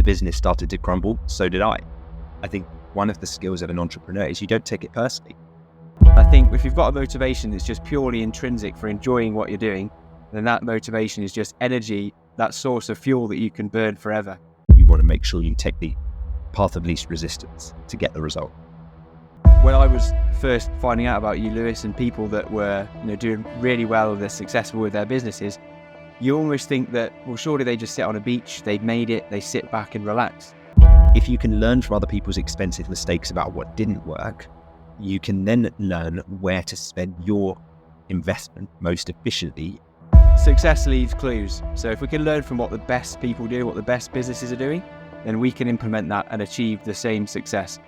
the business started to crumble, so did I. I think one of the skills of an entrepreneur is you don't take it personally. I think if you've got a motivation that's just purely intrinsic for enjoying what you're doing, then that motivation is just energy, that source of fuel that you can burn forever. You want to make sure you take the path of least resistance to get the result. When I was first finding out about you, Lewis, and people that were doing really well, they're successful with their businesses, you almost think that, well, surely they just sit on a beach, they've made it, they sit back and relax. If you can learn from other people's expensive mistakes about what didn't work, you can then learn where to spend your investment most efficiently. Success leaves clues. So if we can learn from what the best people do, what the best businesses are doing, then we can implement that and achieve the same success.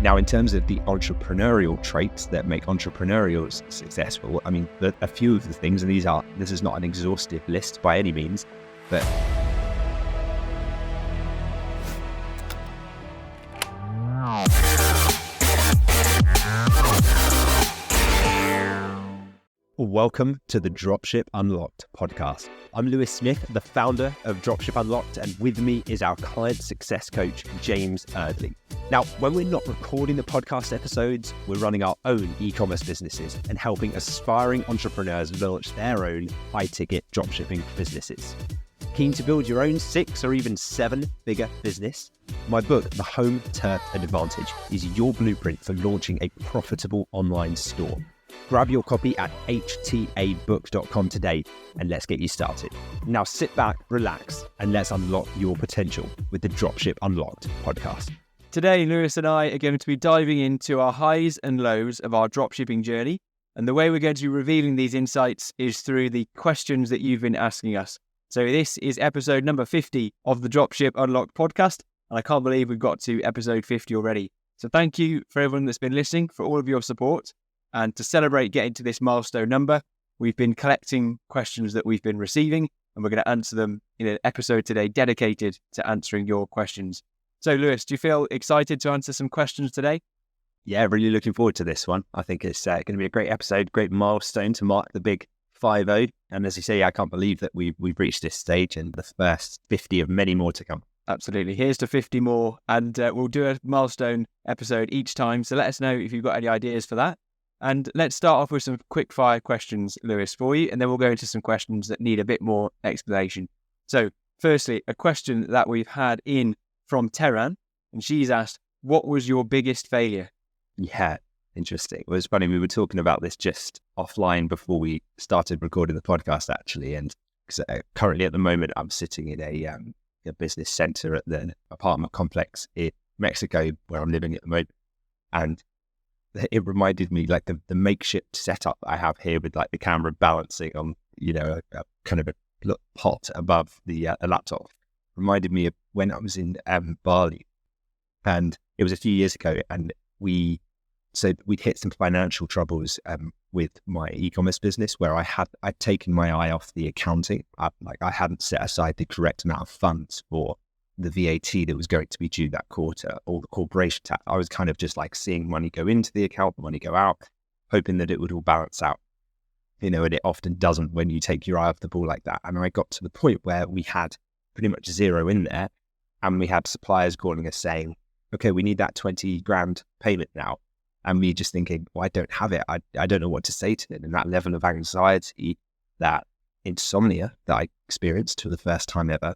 Now, in terms of the entrepreneurial traits that make entrepreneurials successful, I mean, a few of the things, and this is not an exhaustive list by any means, but welcome to the Dropship Unlocked podcast. I'm Lewis Smith, the founder of Dropship Unlocked, and with me is our client success coach, James Eardley. Now, when we're not recording the podcast episodes, we're running our own e-commerce businesses and helping aspiring entrepreneurs launch their own high-ticket dropshipping businesses. Keen to build your own 6 or even 7-figure business? My book, The Home Turf Advantage, is your blueprint for launching a profitable online store. Grab your copy at htabook.com today and let's get you started. Now sit back, relax, and let's unlock your potential with the Dropship Unlocked podcast. Today, Lewis and I are going to be diving into our highs and lows of our dropshipping journey. And the way we're going to be revealing these insights is through the questions that you've been asking us. So this is episode number 50 of the Dropship Unlocked podcast. And I can't believe we've got to episode 50 already. So thank you for everyone that's been listening, for all of your support. And to celebrate getting to this milestone number, we've been collecting questions that we've been receiving, and we're going to answer them in an episode today dedicated to answering your questions. So, Lewis, do you feel excited to answer some questions today? Yeah, really looking forward to this one. I think it's going to be a great episode, great milestone to mark the big 50. And as you say, I can't believe that we've reached this stage and the first 50 of many more to come. Absolutely. Here's to 50 more, and we'll do a milestone episode each time. So let us know if you've got any ideas for that. And let's start off with some quick fire questions, Lewis, for you, and then we'll go into some questions that need a bit more explanation. So firstly, a question that we've had in from Terran, and she's asked, what was your biggest failure? Yeah, interesting. It was funny, we were talking about this just offline before we started recording the podcast, actually. And currently at the moment, I'm sitting in a business center at the apartment complex in Mexico, where I'm living at the moment. And it reminded me, like the makeshift setup I have here with like the camera balancing on, a kind of a pot above the laptop, reminded me of when I was in Bali, and it was a few years ago, and we'd hit some financial troubles with my e-commerce business where I'd taken my eye off the accounting. I hadn't set aside the correct amount of funds for the VAT that was going to be due that quarter, or the corporation tax. I was kind of just like seeing money go into the account, money go out, hoping that it would all balance out, and it often doesn't when you take your eye off the ball like that. And I got to the point where we had pretty much zero in there, and we had suppliers calling us saying, okay, we need that 20 grand payment now. And me just thinking, well, I don't have it. I don't know what to say to them. And that level of anxiety, that insomnia that I experienced for the first time ever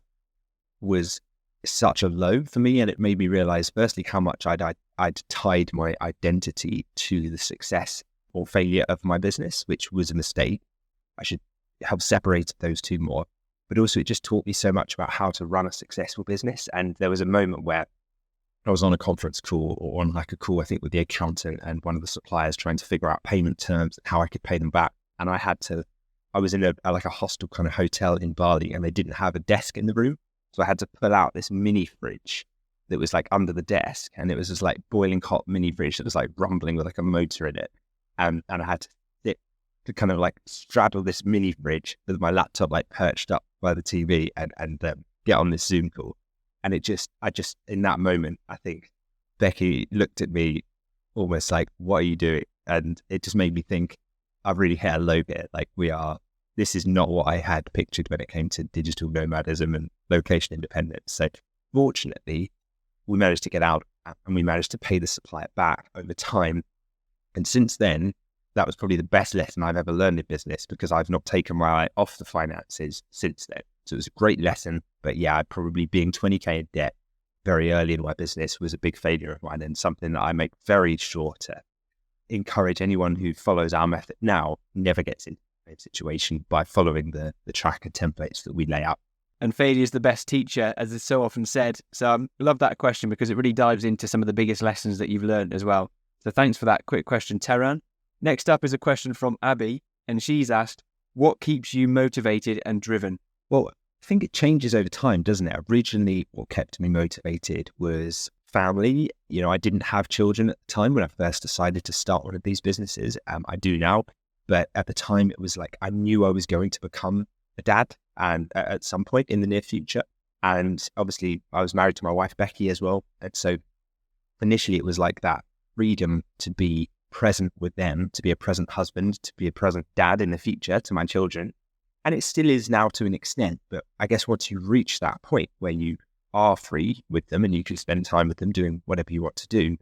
was such a low for me. And it made me realize, firstly, how much I'd tied my identity to the success or failure of my business, which was a mistake. I should have separated those two more. But also, it just taught me so much about how to run a successful business. And there was a moment where I was on a conference call, or on like a call, I think, with the accountant and one of the suppliers, trying to figure out payment terms, how I could pay them back. And I was in a hostel kind of hotel in Bali, and they didn't have a desk in the room. So I had to pull out this mini fridge that was like under the desk, and it was this like boiling hot mini fridge that was like rumbling with like a motor in it. And I had to sit to kind of like straddle this mini fridge with my laptop like perched up by the TV and get on this Zoom call. And I just in that moment, I think Becky looked at me almost like, what are you doing? And it just made me think, I've really hit a low here. Like this is not what I had pictured when it came to digital nomadism and location independence. So fortunately, we managed to get out and we managed to pay the supplier back over time. And since then, that was probably the best lesson I've ever learned in business, because I've not taken my eye off the finances since then. So it was a great lesson. But yeah, probably being 20K in debt very early in my business was a big failure of mine, and something that I make very sure to encourage anyone who follows our method now never gets into the same situation by following the tracker templates that we lay out. And failure is the best teacher, as is so often said. So I love that question because it really dives into some of the biggest lessons that you've learned as well. So thanks for that quick question, Terran. Next up is a question from Abby, and she's asked, what keeps you motivated and driven? Well, I think it changes over time, doesn't it? Originally, what kept me motivated was family. You know, I didn't have children at the time when I first decided to start one of these businesses. I do now, but at the time it was like I knew I was going to become a dad, and at some point in the near future. And obviously, I was married to my wife Becky as well, and so initially it was like that freedom to be present with them, to be a present husband, to be a present dad in the future to my children. And it still is now to an extent, but I guess once you reach that point where you are free with them and you can spend time with them doing whatever you want to do,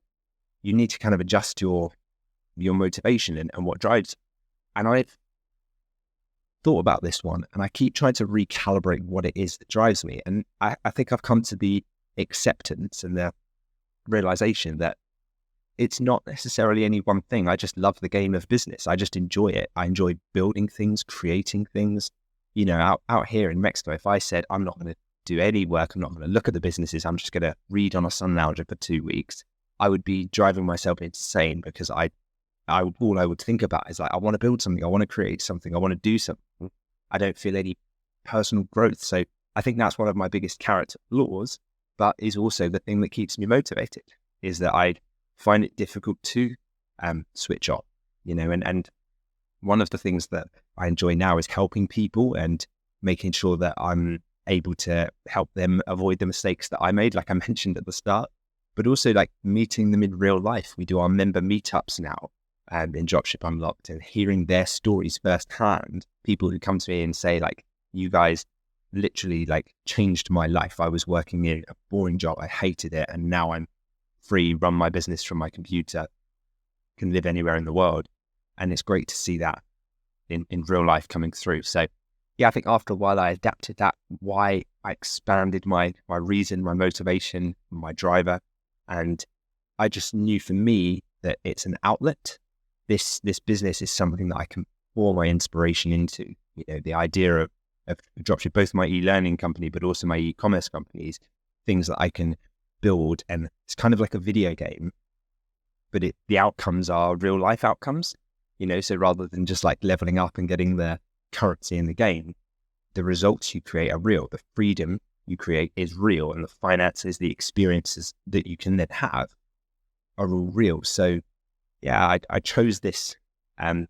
you need to kind of adjust your motivation and what drives. And I've thought about this one, and I keep trying to recalibrate what it is that drives me. And I think I've come to the acceptance and the realization that it's not necessarily any one thing. I just love the game of business. I just enjoy it. I enjoy building things, creating things. You know, out here in Mexico, if I said, I'm not going to do any work, I'm not going to look at the businesses, I'm just going to read on a sun lounger for 2 weeks, I would be driving myself insane, because all I would think about is like, I want to build something, I want to create something, I want to do something. I don't feel any personal growth. So I think that's one of my biggest character flaws, but is also the thing that keeps me motivated, is that I find it difficult to switch on, you know, and one of the things that I enjoy now is helping people and making sure that I'm able to help them avoid the mistakes that I made, like I mentioned at the start, but also like meeting them in real life. We do our member meetups now in Dropship Unlocked, and hearing their stories firsthand, people who come to me and say like, you guys literally like changed my life. I was working in a boring job, I hated it, and now I'm free, run my business from my computer, can live anywhere in the world. And it's great to see that in real life coming through. So yeah, I think after a while I adapted that, why I expanded my reason, my motivation, my driver. And I just knew for me that it's an outlet. This business is something that I can pour my inspiration into. You know, the idea of Dropship, both my e-learning company, but also my e-commerce companies, things that I can build, and it's kind of like a video game, but the outcomes are real life outcomes, you know. So rather than just like leveling up and getting the currency in the game, the results you create are real, the freedom you create is real, and the finances, the experiences that you can then have are all real. So yeah, I chose this kind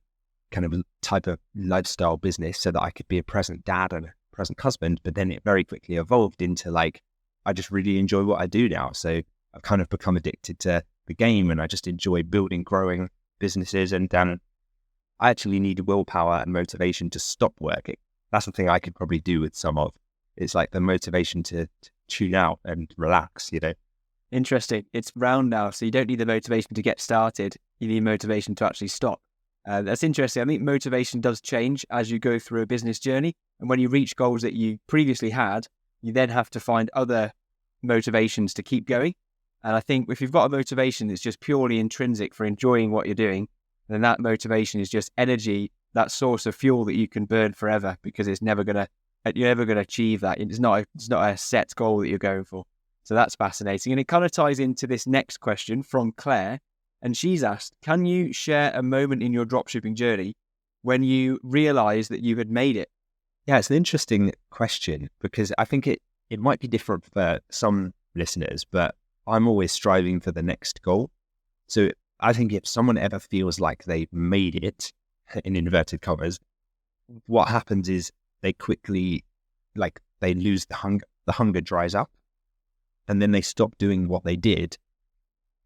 of type of lifestyle business so that I could be a present dad and a present husband, but then it very quickly evolved into like, I just really enjoy what I do now. So I've kind of become addicted to the game, and I just enjoy building, growing businesses. And I actually need willpower and motivation to stop working. That's the thing I could probably do with some of. It's like the motivation to tune out and relax, you know. Interesting. It's round now. So you don't need the motivation to get started. You need motivation to actually stop. That's interesting. I think motivation does change as you go through a business journey. And when you reach goals that you previously had, you then have to find other motivations to keep going. And I think if you've got a motivation that's just purely intrinsic for enjoying what you're doing, then that motivation is just energy, that source of fuel that you can burn forever, because you're never going to achieve that. It's not a set goal that you're going for. So that's fascinating. And it kind of ties into this next question from Claire. And she's asked, can you share a moment in your dropshipping journey when you realized that you had made it? Yeah, it's an interesting question, because I think it might be different for some listeners, but I'm always striving for the next goal. So I think if someone ever feels like they've made it, in inverted commas, what happens is they quickly, like, they lose the hunger dries up, and then they stop doing what they did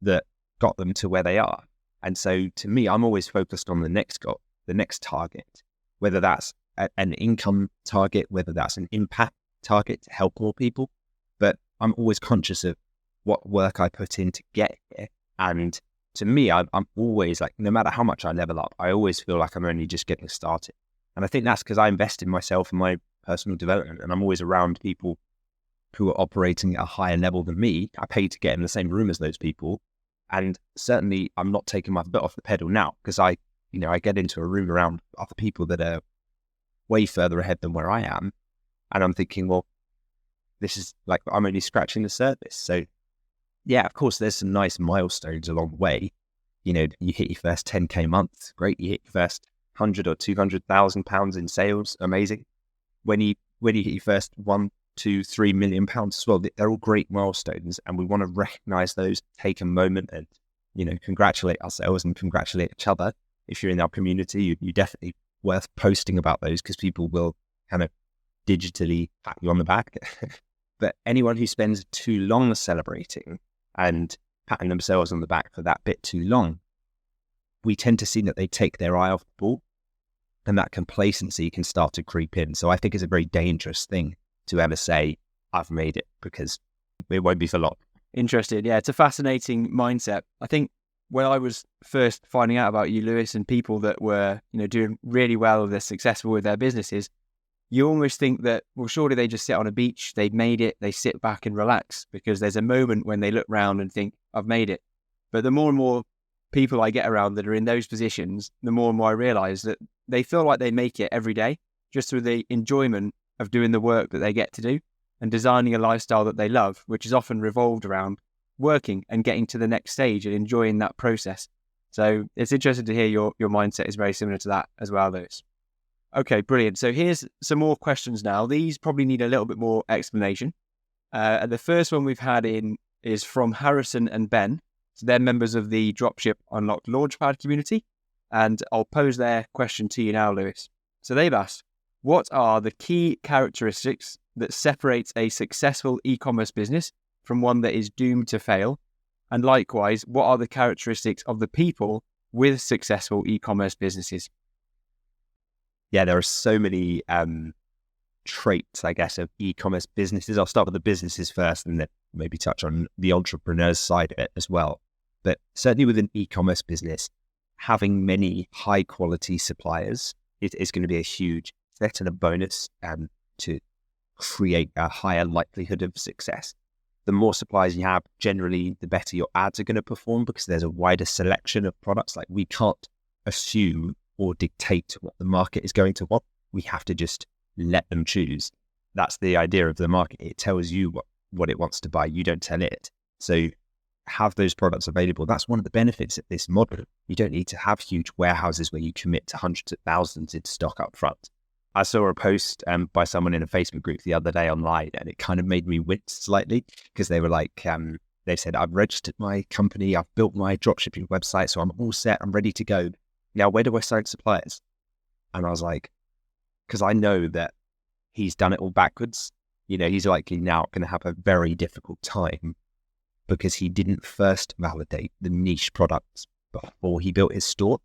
that got them to where they are. And so to me, I'm always focused on the next goal, the next target, whether that's an income target, whether that's an impact target to help more people. But I'm always conscious of what work I put in to get here. And to me, I'm always like, no matter how much I level up, I always feel like I'm only just getting started. And I think that's because I invest in myself and my personal development, and I'm always around people who are operating at a higher level than me. I pay to get in the same room as those people. And certainly I'm not taking my foot off the pedal now, because I get into a room around other people that are way further ahead than where I am. And I'm thinking, well, this is like, I'm only scratching the surface. So yeah, of course, there's some nice milestones along the way. You hit your first 10K month, great. You hit your first 100 or 200,000 pounds in sales, amazing. When you hit your first 1, 2, 3 million pounds as well, they're all great milestones, and we want to recognize those, take a moment and, congratulate ourselves and congratulate each other. If you're in our community, you definitely worth posting about those, because people will kind of digitally pat you on the back. But anyone who spends too long celebrating and patting themselves on the back for that bit too long, we tend to see that they take their eye off the ball, and that complacency can start to creep in. So I think it's a very dangerous thing to ever say, I've made it, because it won't be for long. Interesting. Yeah, it's a fascinating mindset. I think when I was first finding out about you, Lewis, and people that were, doing really well, they're successful with their businesses, you almost think that, well, surely they just sit on a beach, they've made it, they sit back and relax, because there's a moment when they look round and think, I've made it. But the more and more people I get around that are in those positions, the more and more I realize that they feel like they make it every day, just through the enjoyment of doing the work that they get to do and designing a lifestyle that they love, which is often revolved around working and getting to the next stage and enjoying that process. So it's interesting to hear your mindset is very similar to that as well, Lewis. Okay, brilliant. So here's some more questions now. These probably need a little bit more explanation. And the first one we've had in is from Harrison and Ben. So they're members of the Dropship Unlocked Launchpad community. And I'll pose their question to you now, Lewis. So they've asked, what are the key characteristics that separates a successful e-commerce business from one that is doomed to fail? And likewise, what are the characteristics of the people with successful e-commerce businesses? Yeah, there are so many traits, I guess, of e-commerce businesses. I'll start with the businesses first and then maybe touch on the entrepreneur's side of it as well. But certainly with an e-commerce business, having many high quality suppliers is going to be a huge set and a bonus to create a higher likelihood of success. The more suppliers you have, generally, the better your ads are going to perform, because there's a wider selection of products. Like, we can't assume or dictate what the market is going to want. We have to just let them choose. That's the idea of the market. It tells you what it wants to buy. You don't tell it. So have those products available. That's one of the benefits of this model. You don't need to have huge warehouses where you commit to hundreds of thousands in stock up front. I saw a post by someone in a Facebook group the other day online, and it kind of made me wince slightly, because they were like, they said, I've registered my company, I've built my dropshipping website, so I'm all set, I'm ready to go. Now, where do I sign suppliers? And I was like, because I know that he's done it all backwards. He's likely now going to have a very difficult time, because he didn't first validate the niche products before he built his store.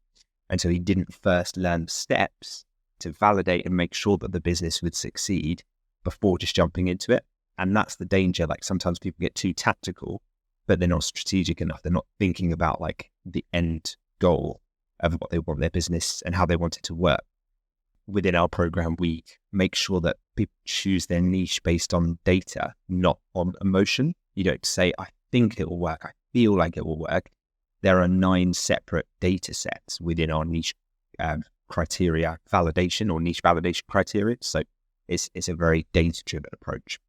And so he didn't first learn the steps to validate and make sure that the business would succeed before just jumping into it. And that's the danger. Like, sometimes people get too tactical, but they're not strategic enough. They're not thinking about like the end goal of what they want their business and how they want it to work. Within our program, we make sure that people choose their niche based on data, not on emotion. You don't say, I think it will work, I feel like it will work. There are 9 separate data sets within our niche criteria validation, or niche validation criteria. So it's a very data-driven approach.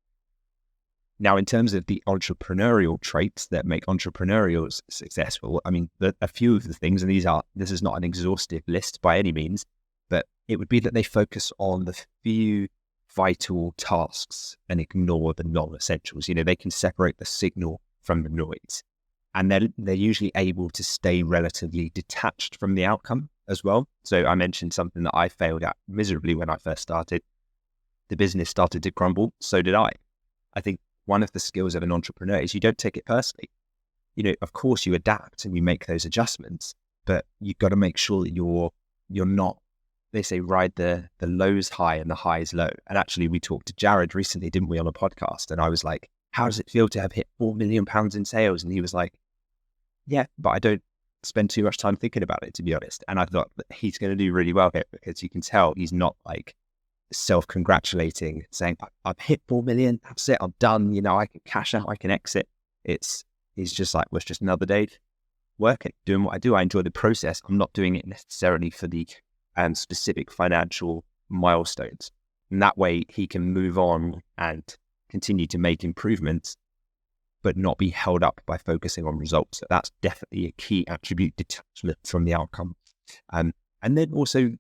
Now, in terms of the entrepreneurial traits that make entrepreneurials successful, I mean, a few of the things, and this is not an exhaustive list by any means, but it would be that they focus on the few vital tasks and ignore the non-essentials. They can separate the signal from the noise, and they're usually able to stay relatively detached from the outcome as well. So I mentioned something that I failed at miserably when I first started. The business started to crumble. So did I. I think one of the skills of an entrepreneur is you don't take it personally. Of course you adapt and you make those adjustments, but you've got to make sure that you're not, they say, ride the lows high and the highs low. And actually we talked to Jared recently, didn't we, on a podcast? And I was like, how does it feel to have hit £4 million in sales? And he was like, yeah, but I don't spend too much time thinking about it, to be honest. And I thought that he's going to do really well here, because you can tell he's not like self-congratulating, saying, I've hit 4 million, that's it, I'm done, I can cash out, I can exit. He's just like, well, it's just another day working, doing what I do. I enjoy the process. I'm not doing it necessarily for the specific financial milestones. And that way he can move on and continue to make improvements, but not be held up by focusing on results. So that's definitely a key attribute, detachment from the outcome. And then also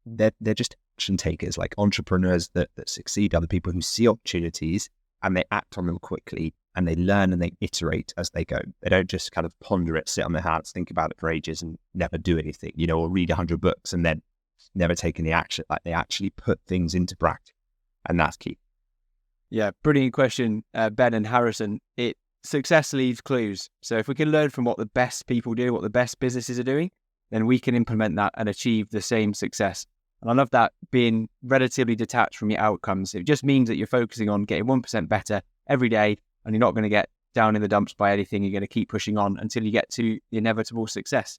they're just action takers, like entrepreneurs that succeed, other people who see opportunities and they act on them quickly, and they learn and they iterate as they go. They don't just kind of ponder it, sit on their hands, think about it for ages and never do anything, or read 100 books and then never take any action. Like, they actually put things into practice, and that's key. Yeah, brilliant question, Ben and Harrison. Success leaves clues. So if we can learn from what the best people do, what the best businesses are doing, then we can implement that and achieve the same success. And I love that, being relatively detached from your outcomes. It just means that you're focusing on getting 1% better every day, and you're not going to get down in the dumps by anything. You're going to keep pushing on until you get to the inevitable success.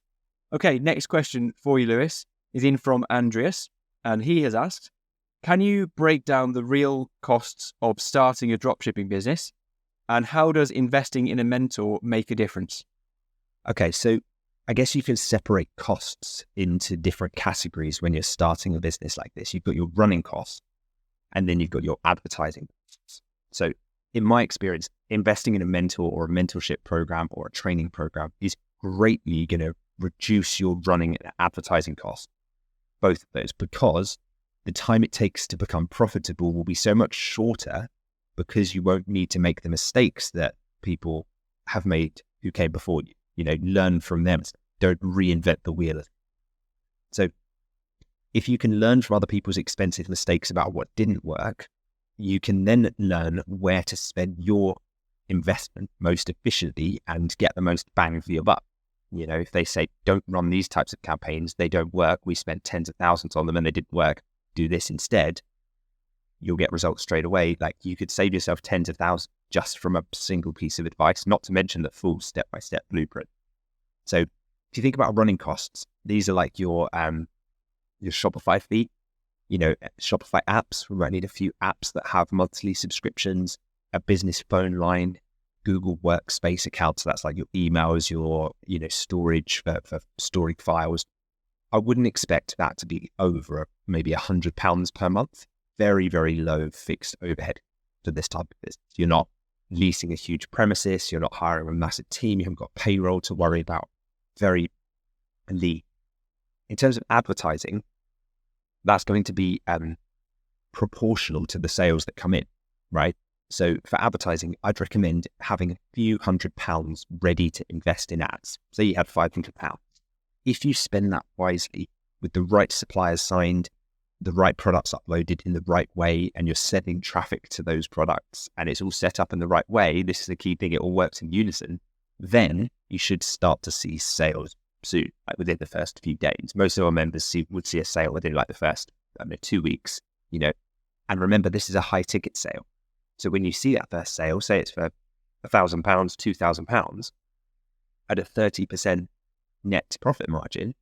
Okay, next question for you, Lewis, is in from Andreas. And he has asked, can you break down the real costs of starting a dropshipping business? And how does investing in a mentor make a difference? Okay, so I guess you can separate costs into different categories when you're starting a business like this. You've got your running costs, and then you've got your advertising costs. So in my experience, investing in a mentor or a mentorship program or a training program is greatly going to reduce your running and advertising costs, both of those, because the time it takes to become profitable will be so much shorter, because you won't need to make the mistakes that people have made who came before you. Learn from them. Don't reinvent the wheel. So if you can learn from other people's expensive mistakes about what didn't work, you can then learn where to spend your investment most efficiently and get the most bang for your buck. If they say, don't run these types of campaigns, they don't work, we spent tens of thousands on them and they didn't work, do this instead, you'll get results straight away. Like, you could save yourself tens of thousands just from a single piece of advice, not to mention the full step-by-step blueprint. So if you think about running costs, these are like your Shopify fee, Shopify apps. We might need a few apps that have monthly subscriptions, a business phone line, Google Workspace account. So that's like your emails, your, storage for storing files. I wouldn't expect that to be over maybe £100 per month. Very, very low fixed overhead for this type of business. You're not leasing a huge premises. You're not hiring a massive team. You haven't got payroll to worry about. Very lean. In terms of advertising, that's going to be proportional to the sales that come in, right? So for advertising, I'd recommend having a few £100 ready to invest in ads. Say you had £500. If you spend that wisely with the right suppliers signed, the right products uploaded in the right way, and you're sending traffic to those products, and it's all set up in the right way, this is the key thing, it all works in unison, then you should start to see sales soon, like within the first few days. Most of our members would see a sale within like the first 2 weeks, and remember, this is a high ticket sale. So when you see that first sale, say it's for £1,000, £2,000, at a 30% net profit margin,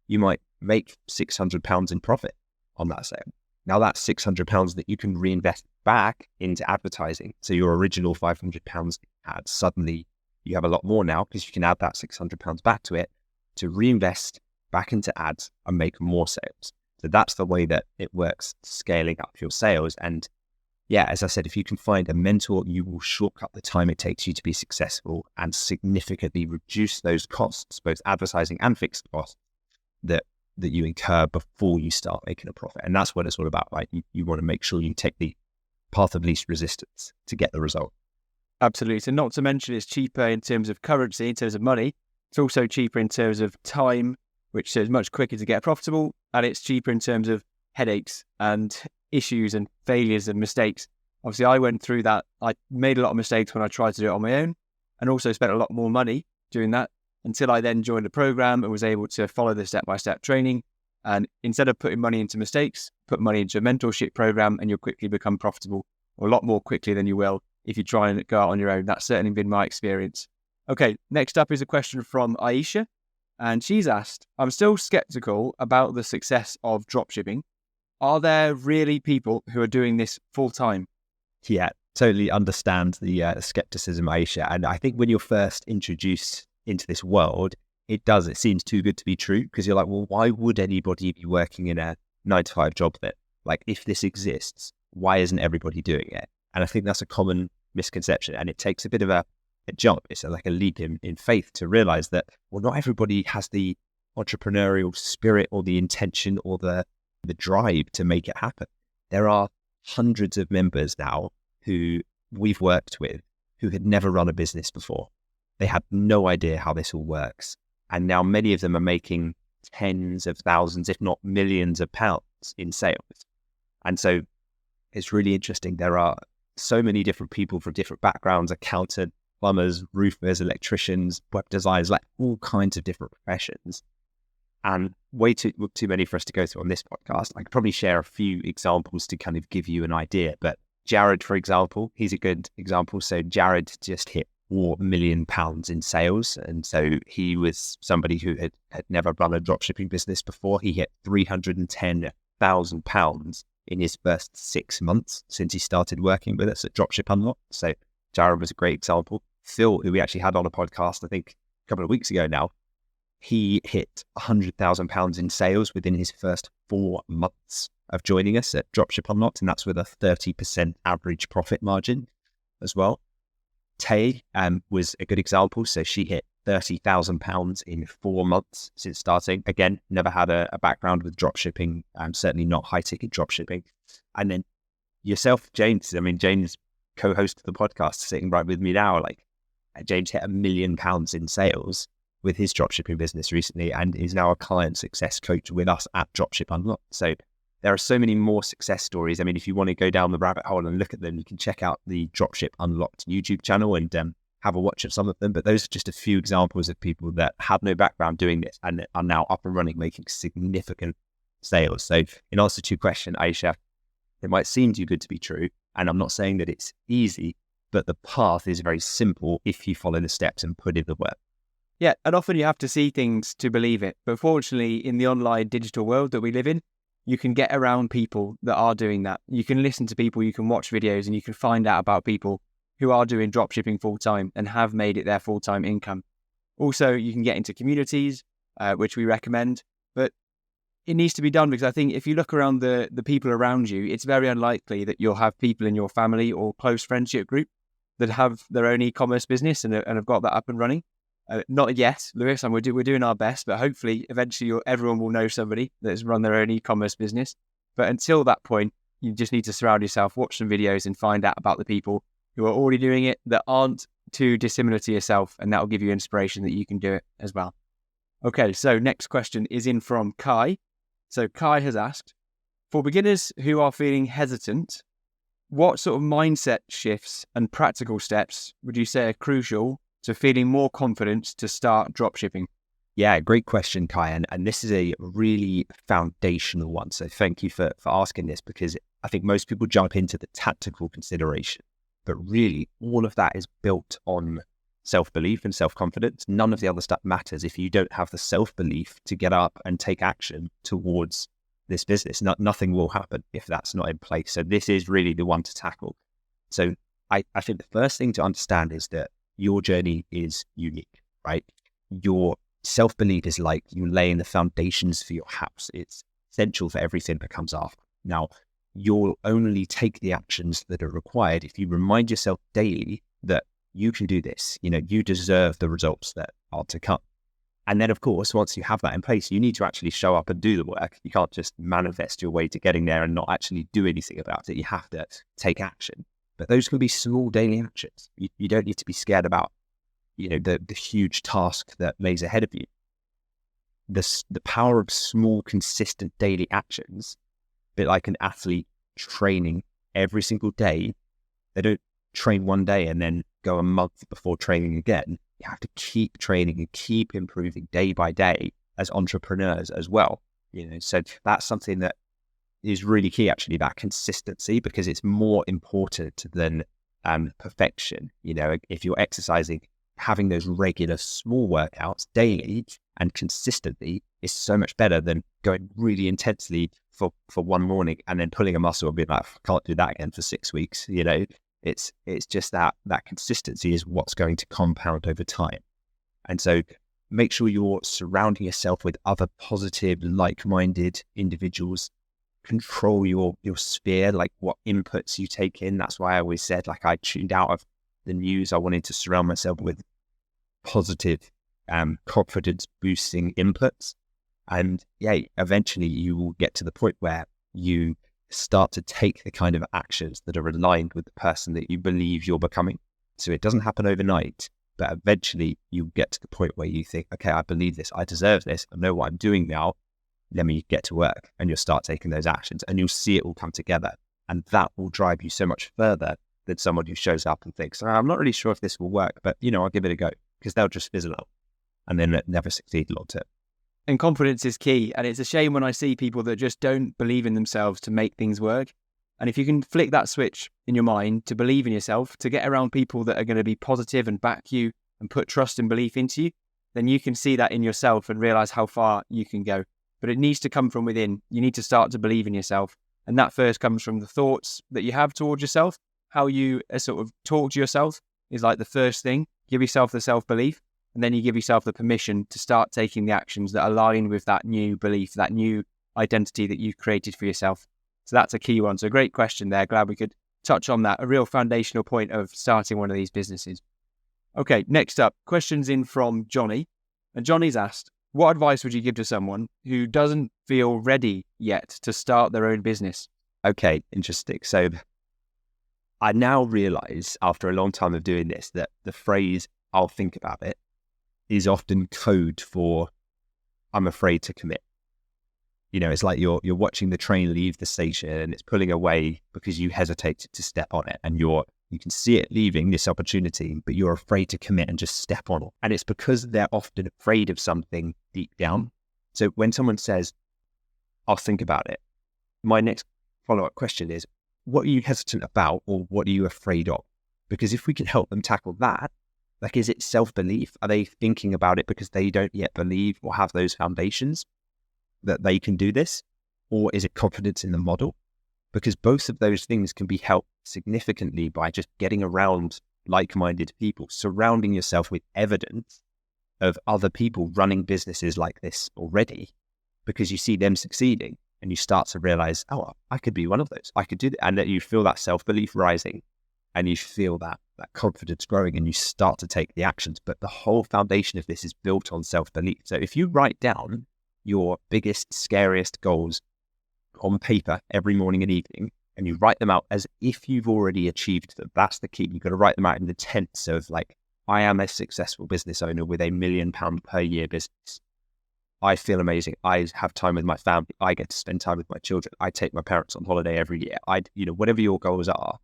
you might make £600 in profit on that sale. Now that's £600 that you can reinvest back into advertising. So your original £500 ads, suddenly you have a lot more now, because you can add that £600 back to it to reinvest back into ads and make more sales. So that's the way that it works, scaling up your sales. And yeah, as I said, if you can find a mentor, you will shortcut the time it takes you to be successful and significantly reduce those costs, both advertising and fixed costs, that you incur before you start making a profit. And that's what it's all about, right? You want to make sure you take the path of least resistance to get the result. Absolutely. So not to mention it's cheaper in terms of currency, in terms of money. It's also cheaper in terms of time, which is much quicker to get profitable. And it's cheaper in terms of headaches and issues and failures and mistakes. Obviously, I went through that. I made a lot of mistakes when I tried to do it on my own, and also spent a lot more money doing that, until I then joined the program and was able to follow the step-by-step training. And instead of putting money into mistakes, put money into a mentorship program, and you'll quickly become profitable, or a lot more quickly than you will if you try and go out on your own. That's certainly been my experience. Okay, next up is a question from Aisha. And she's asked, I'm still skeptical about the success of dropshipping. Are there really people who are doing this full time? Yeah, totally understand the skepticism, Aisha. And I think when you're first introduced into this world, it seems too good to be true, because you're like, well, why would anybody be working in a 9-to-5 job then? Like, if this exists, why isn't everybody doing it? And I think that's a common misconception. And it takes a bit of a jump. It's like a leap in faith to realize that, well, not everybody has the entrepreneurial spirit or the intention or the drive to make it happen. There are hundreds of members now who we've worked with who had never run a business before. They had no idea how this all works. And now many of them are making tens of thousands, if not millions of pounds in sales. And so it's really interesting. There are so many different people from different backgrounds, accountants, plumbers, roofers, electricians, web designers, like all kinds of different professions. And way too many for us to go through on this podcast. I could probably share a few examples to kind of give you an idea. But Jared, for example, he's a good example. So Jared just hit £4 million in sales. And so he was somebody who had never run a dropshipping business before. He hit £310,000 in his first 6 months since he started working with us at Dropship Unlocked. So Jared was a great example. Phil, who we actually had on a podcast, I think a couple of weeks ago now, he hit £100,000 in sales within his first 4 months of joining us at Dropship Unlocked, and that's with a 30% average profit margin as well. Tay was a good example. So she hit £30,000 in 4 months since starting. Again, never had a background with dropshipping, certainly not high-ticket dropshipping. And then yourself, James. I mean, James, co-host of the podcast, sitting right with me now. Like, James hit £1 million in sales with his dropshipping business recently, and is now a client success coach with us at Dropship Unlocked. So there are so many more success stories. I mean, if you want to go down the rabbit hole and look at them, you can check out the Dropship Unlocked YouTube channel and have a watch of some of them. But those are just a few examples of people that had no background doing this and are now up and running, making significant sales. So in answer to your question, Aisha, it might seem too good to be true. And I'm not saying that it's easy, but the path is very simple if you follow the steps and put in the work. Yeah, and often you have to see things to believe it. But fortunately, in the online digital world that we live in, you can get around people that are doing that. You can listen to people, you can watch videos, and you can find out about people who are doing dropshipping full-time and have made it their full-time income. Also, you can get into communities, which we recommend, but it needs to be done, because I think if you look around the people around you, it's very unlikely that you'll have people in your family or close friendship group that have their own e-commerce business and have got that up and running. Not yet, Lewis, and we're doing our best, but hopefully eventually everyone will know somebody that's run their own e-commerce business. But until that point, you just need to surround yourself, watch some videos and find out about the people who are already doing it that aren't too dissimilar to yourself, and that will give you inspiration that you can do it as well. Okay, so next question is in from Kai. So Kai has asked, for beginners who are feeling hesitant, what sort of mindset shifts and practical steps would you say are crucial to feeling more confident to start dropshipping? Yeah, great question, Kai. And this is a really foundational one. So thank you for asking this, because I think most people jump into the tactical consideration, but really all of that is built on self-belief and self-confidence. None of the other stuff matters if you don't have the self-belief to get up and take action towards this business. Nothing will happen if that's not in place. So this is really the one to tackle. So I think the first thing to understand is that your journey is unique, right? Your self-belief is like you laying the foundations for your house. It's essential for everything that comes after. Now, you'll only take the actions that are required if you remind yourself daily that you can do this. You know, you deserve the results that are to come. And then, of course, once you have that in place, you need to actually show up and do the work. You can't just manifest your way to getting there and not actually do anything about it. You have to take action. But those can be small daily actions. You don't need to be scared about, you know, the huge task that lays ahead of you. The power of small, consistent daily actions, a bit like an athlete training every single day. They don't train one day and then go a month before training again. You have to keep training and keep improving day by day as entrepreneurs as well. You know, so that's something that is really key, actually, that consistency, because it's more important than perfection. If you're exercising, having those regular small workouts daily and consistently is so much better than going really intensely for one morning and then pulling a muscle and being like, I can't do that again for 6 weeks. It's just that consistency is what's going to compound over time. And so make sure you're surrounding yourself with other positive, like-minded individuals. Control your sphere, like what inputs you take in. That's why I always said, like, I tuned out of the news. I wanted to surround myself with positive, confidence boosting inputs. And eventually you will get to the point where you start to take the kind of actions that are aligned with the person that you believe you're becoming. So it doesn't happen overnight, but eventually you get to the point where you think, okay, I believe this, I deserve this, I know what I'm doing now, let me get to work. And you'll start taking those actions and you'll see it all come together. And that will drive you so much further than someone who shows up and thinks, I'm not really sure if this will work, but I'll give it a go, because they'll just fizzle out and then never succeed long term. And confidence is key. And it's a shame when I see people that just don't believe in themselves to make things work. And if you can flick that switch in your mind to believe in yourself, to get around people that are going to be positive and back you and put trust and belief into you, then you can see that in yourself and realize how far you can go. But it needs to come from within. You need to start to believe in yourself. And that first comes from the thoughts that you have towards yourself. How you sort of talk to yourself is like the first thing. Give yourself the self-belief. And then you give yourself the permission to start taking the actions that align with that new belief, that new identity that you've created for yourself. So that's a key one. So great question there. Glad we could touch on that. A real foundational point of starting one of these businesses. Okay, next up, questions in from Johnny. And Johnny's asked, what advice would you give to someone who doesn't feel ready yet to start their own business? Okay, interesting. So I now realize after a long time of doing this that the phrase, I'll think about it, is often code for I'm afraid to commit. It's like you're watching the train leave the station and it's pulling away because you hesitated to step on it, and you can see it leaving this opportunity, but you're afraid to commit and just step on it. And it's because they're often afraid of something deep down. So when someone says, I'll think about it, my next follow-up question is, what are you hesitant about, or what are you afraid of? Because if we can help them tackle that, like, is it self-belief? Are they thinking about it because they don't yet believe or have those foundations that they can do this? Or is it confidence in the model? Because both of those things can be helped significantly by just getting around like-minded people, surrounding yourself with evidence of other people running businesses like this already, because you see them succeeding and you start to realize, oh, I could be one of those. I could do that. And that you feel that self-belief rising and you feel that confidence growing and you start to take the actions. But the whole foundation of this is built on self-belief. So if you write down your biggest, scariest goals on paper every morning and evening, and you write them out as if you've already achieved them, that's the key. You've got to write them out in the tense of, like, I am a successful business owner with $1 million per year business. I feel amazing. I have time with my family. I get to spend time with my children. I take my parents on holiday every year. Whatever your goals are,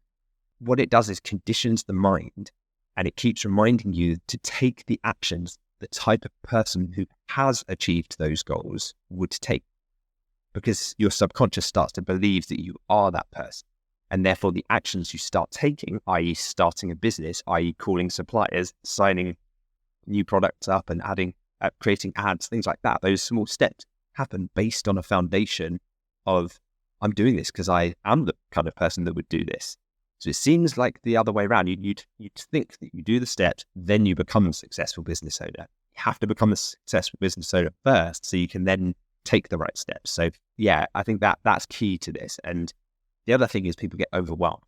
what it does is conditions the mind, and it keeps reminding you to take the actions the type of person who has achieved those goals would take, because your subconscious starts to believe that you are that person. And therefore the actions you start taking, i.e. starting a business, i.e. calling suppliers, signing new products up and creating ads, things like that, those small steps happen based on a foundation of, I'm doing this because I am the kind of person that would do this. So it seems like the other way around. You'd think that you do the steps, then you become a successful business owner. You have to become a successful business owner first, so you can then take the right steps. So yeah, I think that's key to this. And the other thing is people get overwhelmed.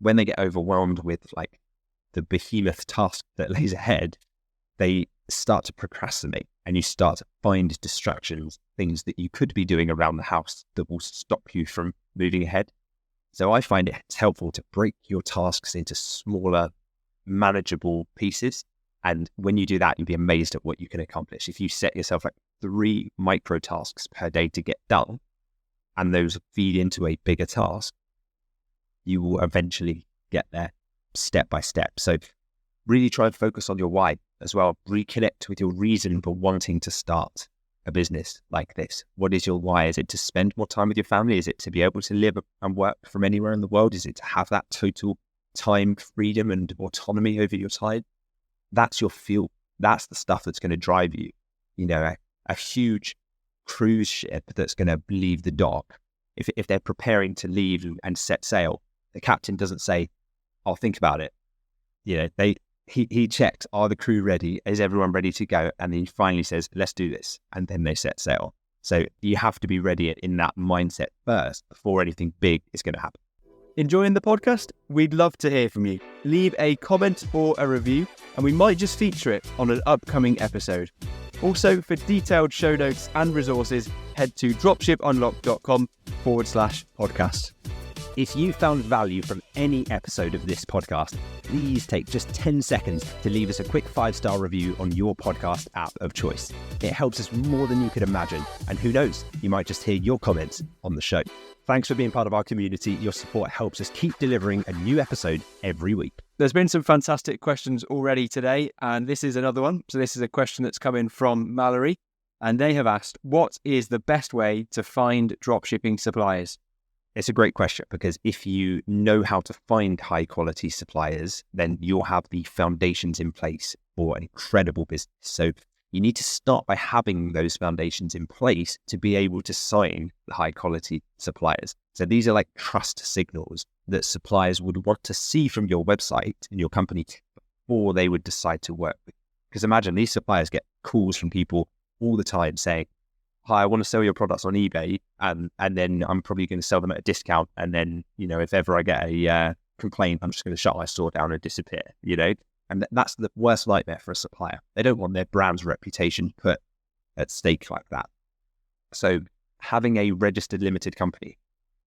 When they get overwhelmed with, like, the behemoth task that lays ahead, they start to procrastinate and you start to find distractions, things that you could be doing around the house that will stop you from moving ahead. So I find it's helpful to break your tasks into smaller, manageable pieces. And when you do that, you'll be amazed at what you can accomplish. If you set yourself like 3 micro tasks per day to get done, and those feed into a bigger task, you will eventually get there step by step. So really try and focus on your why as well. Reconnect with your reason for wanting to start a business like this. What is your why? Is it to spend more time with your family? Is it to be able to live and work from anywhere in the world? Is it to have that total time freedom and autonomy over your time, that's your fuel. That's the stuff that's going to drive you. A huge cruise ship that's going to leave the dock. If they're preparing to leave and set sail, the captain doesn't say, "I'll think about it." He checks, are the crew ready? Is everyone ready to go? And then he finally says, "Let's do this." And then they set sail. So you have to be ready in that mindset first before anything big is going to happen. Enjoying the podcast? We'd love to hear from you. Leave a comment or a review, and we might just feature it on an upcoming episode. Also, for detailed show notes and resources, head to dropshipunlocked.com/podcast. If you found value from any episode of this podcast, please take just 10 seconds to leave us a quick 5-star review on your podcast app of choice. It helps us more than you could imagine. And who knows, you might just hear your comments on the show. Thanks for being part of our community. Your support helps us keep delivering a new episode every week. There's been some fantastic questions already today, and this is another one. So this is a question that's come in from Mallory, and they have asked, what is the best way to find dropshipping suppliers? It's a great question, because if you know how to find high quality suppliers, then you'll have the foundations in place for an incredible business. So you need to start by having those foundations in place to be able to sign the high quality suppliers. So these are like trust signals that suppliers would want to see from your website and your company before they would decide to work with you. Because imagine these suppliers get calls from people all the time saying, "Hi, I want to sell your products on eBay, and then I'm probably going to sell them at a discount. And then, if ever I get a complaint, I'm just going to shut my store down and disappear." And that's the worst nightmare for a supplier. They don't want their brand's reputation put at stake like that. So having a registered limited company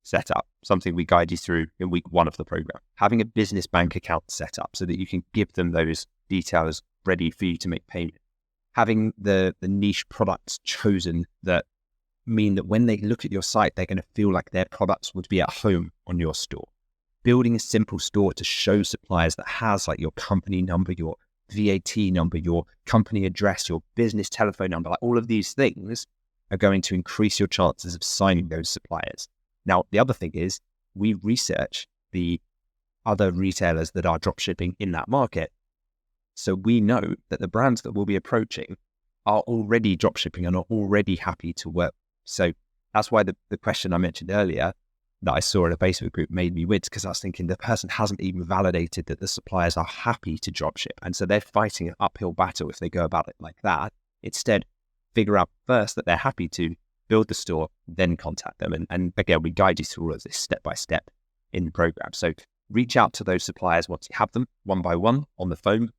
set up, something we guide you through in week 1 of the program, having a business bank account set up so that you can give them those details ready for you to make payment, having the niche products chosen that mean that when they look at your site, they're going to feel like their products would be at home on your store. Building a simple store to show suppliers that has like your company number, your VAT number, your company address, your business telephone number, like all of these things are going to increase your chances of signing those suppliers. Now, the other thing is we research the other retailers that are dropshipping in that market. So we know that the brands that we'll be approaching are already dropshipping and are already happy to work. So that's why the question I mentioned earlier that I saw in a Facebook group made me wince, because I was thinking the person hasn't even validated that the suppliers are happy to dropship. And so they're fighting an uphill battle if they go about it like that. Instead, figure out first that they're happy to build the store, then contact them. And again, we guide you through all of this step by step in the program. So reach out to those suppliers once you have them, one by one on the phone.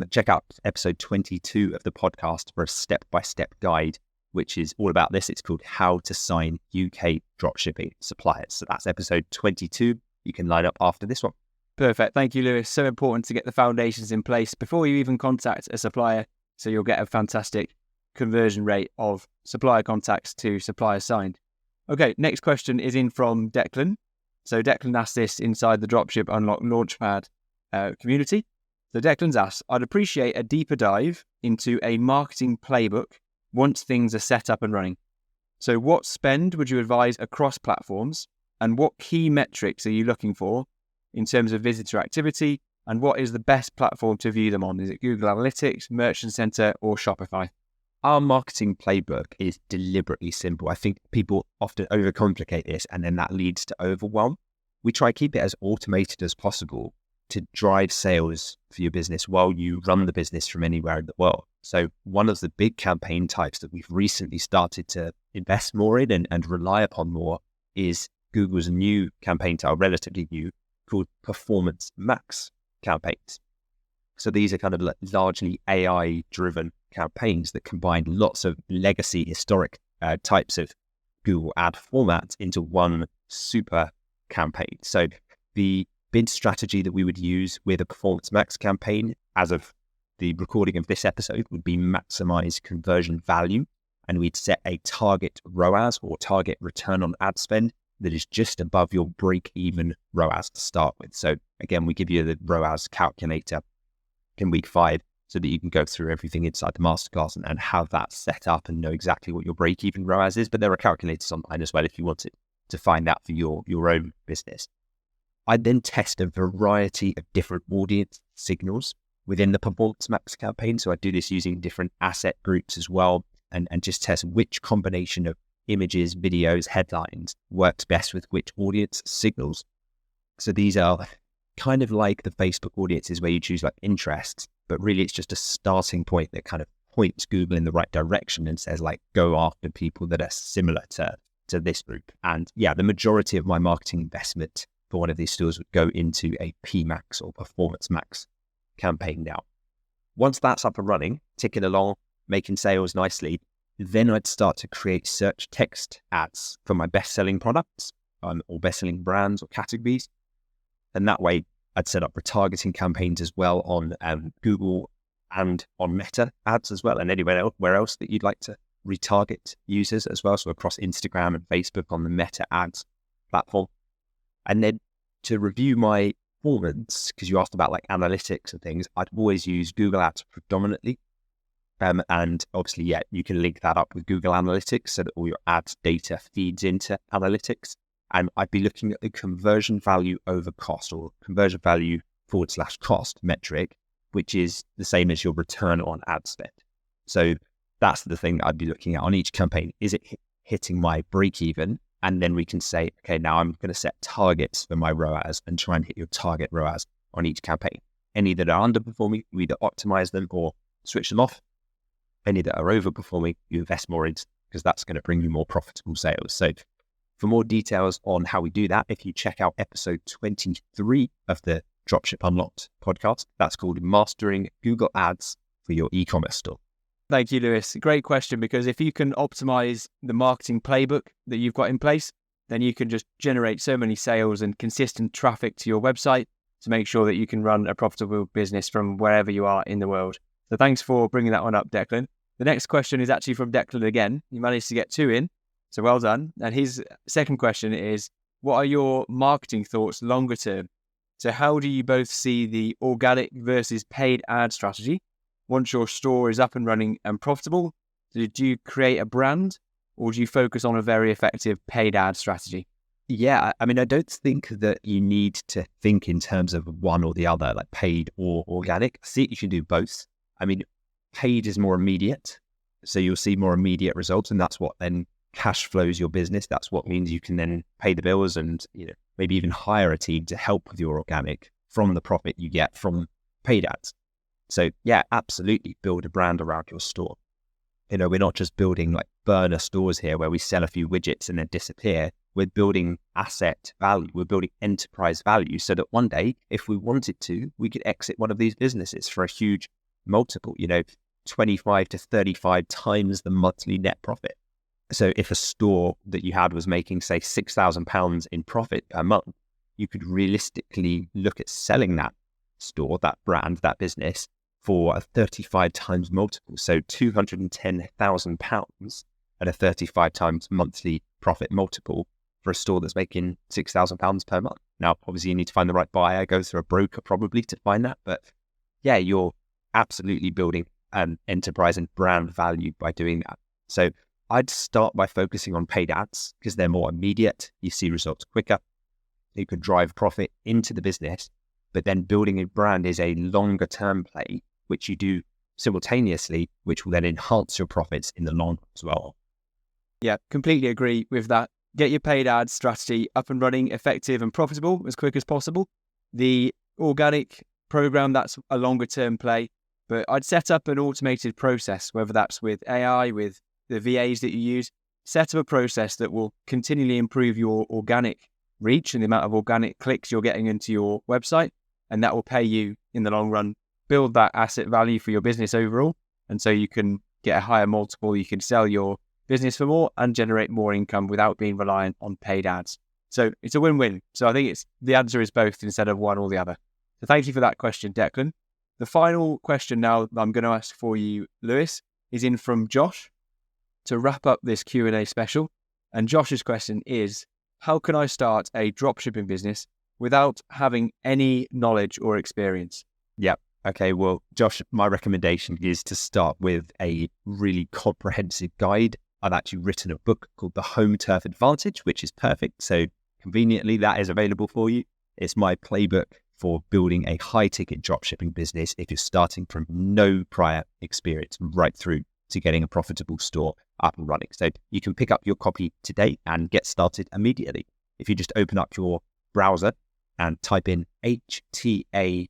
Check out episode 22 of the podcast for a step-by-step guide, which is all about this. It's called How to Sign UK Dropshipping Suppliers. So that's episode 22. You can line up after this one. Perfect. Thank you, Lewis. So important to get the foundations in place before you even contact a supplier, so you'll get a fantastic conversion rate of supplier contacts to suppliers signed. Okay, next question is in from Declan. So Declan asked this inside the Dropship Unlocked Launchpad community. So Declan's asked, I'd appreciate a deeper dive into a marketing playbook once things are set up and running. So what spend would you advise across platforms, and what key metrics are you looking for in terms of visitor activity, and what is the best platform to view them on? Is it Google Analytics, Merchant Center, or Shopify? Our marketing playbook is deliberately simple. I think people often overcomplicate this, and then that leads to overwhelm. We try to keep it as automated as possible to drive sales for your business while you run the business from anywhere in the world. So one of the big campaign types that we've recently started to invest more in and rely upon more is Google's new campaign type, relatively new, called Performance Max campaigns. So these are kind of largely AI-driven campaigns that combine lots of legacy historic types of Google ad formats into one super campaign. So the bid strategy that we would use with a Performance Max campaign as of the recording of this episode would be maximize conversion value. And we'd set a target ROAS, or target return on ad spend, that is just above your break-even ROAS to start with. So again, we give you the ROAS calculator in week 5 so that you can go through everything inside the masterclass and have that set up and know exactly what your break-even ROAS is. But there are calculators online as well if you wanted to find that for your own business. I then test a variety of different audience signals within the Performance Max campaign. So I do this using different asset groups as well, and just test which combination of images, videos, headlines works best with which audience signals. So these are kind of like the Facebook audiences where you choose like interests, but really it's just a starting point that kind of points Google in the right direction and says like, go after people that are similar to this group. And yeah, the majority of my marketing investment for one of these stores would go into a PMax or Performance Max campaign now. Once that's up and running, ticking along, making sales nicely, then I'd start to create search text ads for my best-selling products or best-selling brands or categories. And that way I'd set up retargeting campaigns as well on Google and on Meta ads as well, and anywhere else that you'd like to retarget users as well. So across Instagram and Facebook on the Meta ads platform. And then to review my performance, because you asked about like analytics and things, I'd always use Google Ads predominantly. And obviously, yeah, you can link that up with Google Analytics so that all your ads data feeds into analytics. And I'd be looking at the conversion value over cost, or conversion value /cost metric, which is the same as your return on ad spend. So that's the thing that I'd be looking at on each campaign. Is it hitting my break even? And then we can say, okay, now I'm going to set targets for my ROAS and try and hit your target ROAS on each campaign. Any that are underperforming, you either optimize them or switch them off. Any that are overperforming, you invest more in, because that's going to bring you more profitable sales. So for more details on how we do that, if you check out episode 23 of the Dropship Unlocked podcast, that's called Mastering Google Ads for Your E-Commerce Store. Thank you, Lewis. Great question, because if you can optimize the marketing playbook that you've got in place, then you can just generate so many sales and consistent traffic to your website to make sure that you can run a profitable business from wherever you are in the world. So thanks for bringing that one up, Declan. The next question is actually from Declan again. You managed to get 2 in, so well done. And his second question is, what are your marketing thoughts longer term? So how do you both see the organic versus paid ad strategy? Once your store is up and running and profitable, do you create a brand, or do you focus on a very effective paid ad strategy? Yeah, I mean, I don't think that you need to think in terms of one or the other, like paid or organic. I see you can do both. I mean, paid is more immediate, so you'll see more immediate results, and that's what then cash flows your business. That's what means you can then pay the bills and, you know, maybe even hire a team to help with your organic from the profit you get from paid ads. So yeah, absolutely build a brand around your store. You know, we're not just building like burner stores here where we sell a few widgets and then disappear. We're building asset value. We're building enterprise value so that one day, if we wanted to, we could exit one of these businesses for a huge multiple, you know, 25 to 35 times the monthly net profit. So if a store that you had was making, say, £6,000 in profit per month, you could realistically look at selling that store, that brand, that business for a 35 times multiple. So £210,000 at a 35 times monthly profit multiple for a store that's making £6,000 per month. Now, obviously, you need to find the right buyer, go through a broker probably to find that. But yeah, you're absolutely building an enterprise and brand value by doing that. So I'd start by focusing on paid ads because they're more immediate. You see results quicker. You can drive profit into the business, but then building a brand is a longer term play, which you do simultaneously, which will then enhance your profits in the long run as well. Yeah, completely agree with that. Get your paid ads strategy up and running, effective and profitable as quick as possible. The organic program, that's a longer term play, but I'd set up an automated process, whether that's with AI, with the VAs that you use. Set up a process that will continually improve your organic reach and the amount of organic clicks you're getting into your website, and that will pay you in the long run. Build that asset value for your business overall, and so you can get a higher multiple, you can sell your business for more and generate more income without being reliant on paid ads. So it's a win-win. So I think the answer is both instead of one or the other. So thank you for that question, Declan. The final question now that I'm going to ask for you, Lewis, is in from Josh to wrap up this Q&A special. And Josh's question is, how can I start a dropshipping business without having any knowledge or experience? Yeah. Okay. Well, Josh, my recommendation is to start with a really comprehensive guide. I've actually written a book called The Home Turf Advantage, which is perfect. So conveniently, that is available for you. It's my playbook for building a high-ticket dropshipping business if you're starting from no prior experience right through to getting a profitable store up and running. So you can pick up your copy today and get started immediately. If you just open up your browser and type in htabook.com.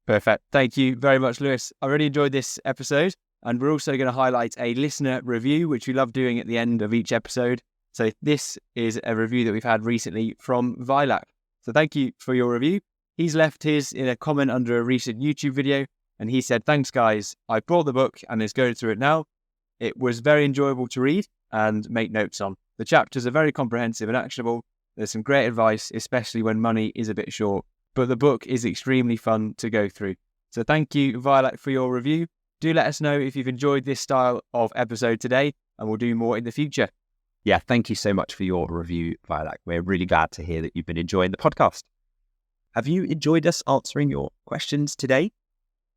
Perfect. Thank you very much, Lewis. I really enjoyed this episode, and we're also going to highlight a listener review, which we love doing at the end of each episode. So this is a review that we've had recently from Vilac. So thank you for your review. He's left his in a comment under a recent YouTube video, and he said, "Thanks, guys. I bought the book and is going through it now. It was very enjoyable to read and make notes on. The chapters are very comprehensive and actionable. There's some great advice, especially when money is a bit short. But the book is extremely fun to go through." So thank you, Vilac, for your review. Do let us know if you've enjoyed this style of episode today, and we'll do more in the future. Yeah, thank you so much for your review, Vilac. We're really glad to hear that you've been enjoying the podcast. Have you enjoyed us answering your questions today?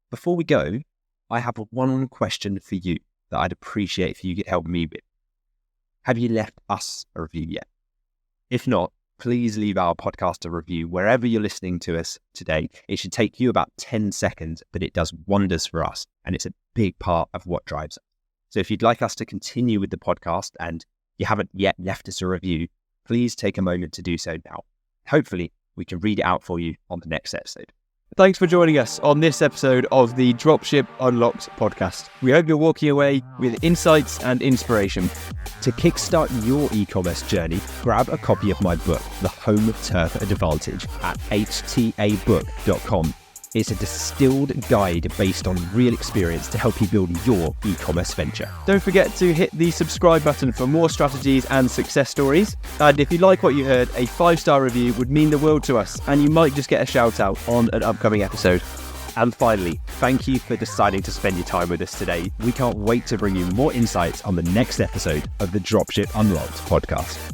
Before we go, I have one question for you that I'd appreciate if you could help me with. Have you left us a review yet? If not, please leave our podcast a review wherever you're listening to us today. It should take you about 10 seconds, but it does wonders for us, and it's a big part of what drives us. So if you'd like us to continue with the podcast and you haven't yet left us a review, please take a moment to do so now. Hopefully, we can read it out for you on the next episode. Thanks for joining us on this episode of the Dropship Unlocked podcast. We hope you're walking away with insights and inspiration. To kickstart your e-commerce journey, grab a copy of my book, The Home Turf Advantage, at htabook.com. It's a distilled guide based on real experience to help you build your e-commerce venture. Don't forget to hit the subscribe button for more strategies and success stories. And if you like what you heard, a 5-star review would mean the world to us, and you might just get a shout out on an upcoming episode. And finally, thank you for deciding to spend your time with us today. We can't wait to bring you more insights on the next episode of the Dropship Unlocked podcast.